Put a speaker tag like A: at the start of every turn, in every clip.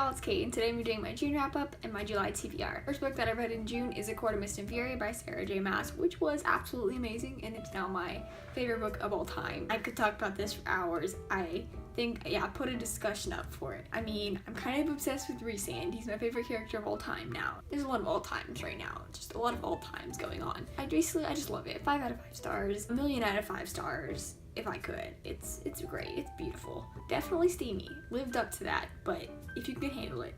A: y'all, it's Kate, and today I'm doing my June wrap-up and my July TBR. First book that I read in June is A Court of Mist and Fury by Sarah J. Maas, which was absolutely amazing, and it's now my favorite book of all time. I could talk about this for hours. I put a discussion up for it. I mean, I'm kind of obsessed with Rhysand. He's my favorite character of all time now. There's a lot of all times right now. Just a lot of all times going on. I just love it. 5 out of 5 stars. A million out of 5 stars. If I could. It's great. It's beautiful. Definitely steamy. Lived up to that, but if you can handle it,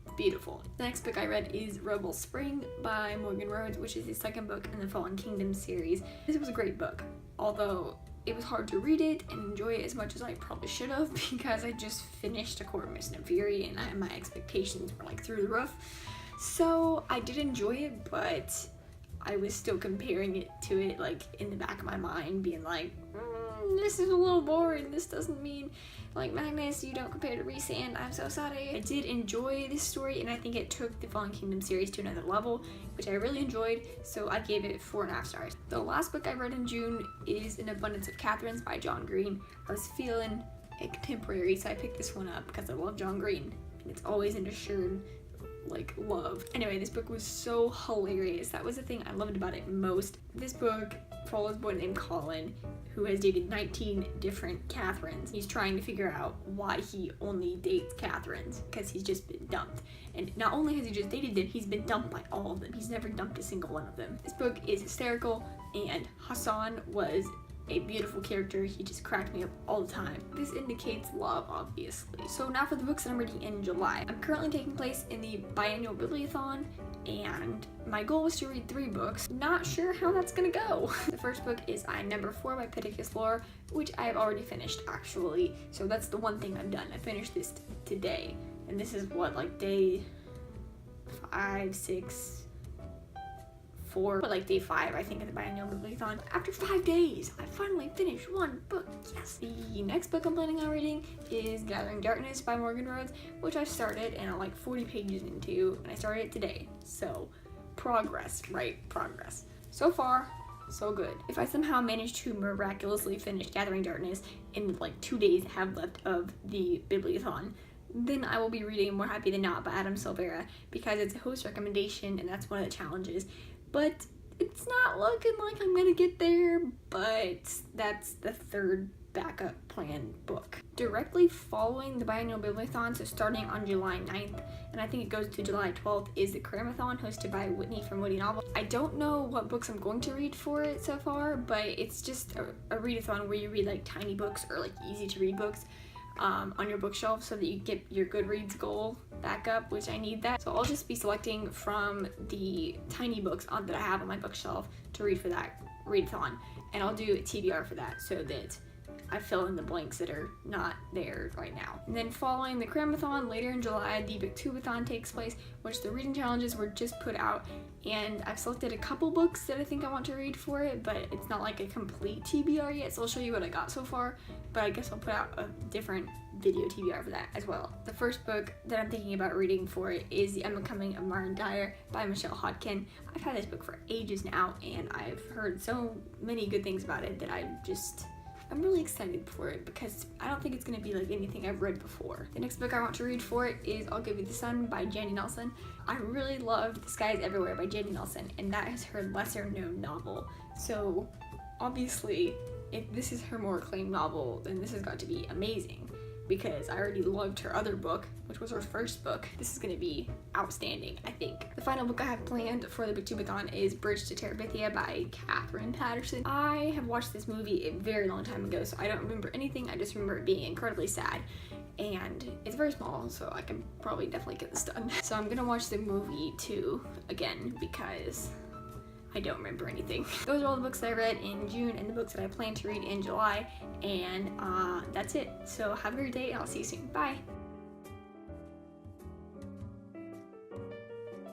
A: it's beautiful. The next book I read is Roble Spring by Morgan Rhodes, which is the second book in the Fallen Kingdom series. This was a great book, although it was hard to read it and enjoy it as much as I probably should have because I just finished A Court of Mist and Fury and my expectations were like through the roof. So I did enjoy it, but I was still comparing it to it like in the back of my mind, being like, this is a little boring. This doesn't mean like Magnus, you don't compare to Rhysand. I'm so sorry. I did enjoy this story, and I think it took the Fallen Kingdom series to another level, which I really enjoyed, so I gave it 4.5 stars. The last book I read in June is An Abundance of Catherines by John Green. I was feeling a contemporary, so I picked this one up because I love John Green, and it's always ensured like love. Anyway, this book was so hilarious. That was the thing I loved about it most. This book follows a boy named Colin who has dated 19 different Catherines. He's trying to figure out why he only dates Catherines, because he's just been dumped. And not only has he just dated them, he's been dumped by all of them. He's never dumped a single one of them. This book is hysterical, and Hassan was a beautiful character. He just cracked me up all the time. This indicates love, obviously. So now for the books that I'm reading in July. I'm currently taking place in the biannual Booktubeathon, and my goal was to read 3 books. Not sure how that's gonna go. The first book is I Am Number 4 by Pittacus Lore, which I have already finished actually. So that's the one thing I've done. I finished this today, and this is what, like day 5, 6, 4, but like day 5 I think of the biannual Booktubeathon. After 5 days, I finally finished one book. Yes. The next book I'm planning on reading is Gathering Darkness by Morgan Rhodes, which I started and I'm like 40 pages into, and I started it today. So progress, right? Progress. So far, so good. If I somehow manage to miraculously finish Gathering Darkness in like 2 days I have left of the Bibliothon, then I will be reading More Happy Than Not by Adam Silvera, because it's a host recommendation and that's one of the challenges. But it's not looking like I'm gonna get there, but that's the third backup plan book. Directly following the biannual Bibliothon, so starting on July 9th, and I think it goes to July 12th, is the Cramathon hosted by Whitney from Witty Novel. I don't know what books I'm going to read for it so far, but it's just a readathon where you read like tiny books or like easy to read books on your bookshelf so that you get your Goodreads goal back up, which I need that. So I'll just be selecting from the tiny books that I have on my bookshelf to read for that readathon, and I'll do a TBR for that so that I fill in the blanks that are not there right now. And then following the Cramathon, later in July, the Booktubeathon takes place, which the reading challenges were just put out, and I've selected a couple books that I think I want to read for it, but it's not like a complete TBR yet, so I'll show you what I got so far, but I guess I'll put out a different video TBR for that as well. The first book that I'm thinking about reading for it is The Unbecoming of Martin Dyer by Michelle Hodkin. I've had this book for ages now, and I've heard so many good things about it that I'm really excited for it because I don't think it's going to be like anything I've read before. The next book I want to read for it is I'll Give You the Sun by Jandy Nelson. I really loved The Sky is Everywhere by Jandy Nelson, and that is her lesser known novel. So obviously, if this is her more acclaimed novel, then this has got to be amazing, because I already loved her other book, which was her first book. This is going to be outstanding, I think. The final book I have planned for the Booktubeathon is Bridge to Terabithia by Katherine Patterson. I have watched this movie a very long time ago, so I don't remember anything. I just remember it being incredibly sad, and it's very small, so I can probably definitely get this done. So I'm gonna watch the movie too, again, because I don't remember anything. Those are all the books that I read in June and the books that I plan to read in July, and that's it. So have a great day, and I'll see you soon. Bye!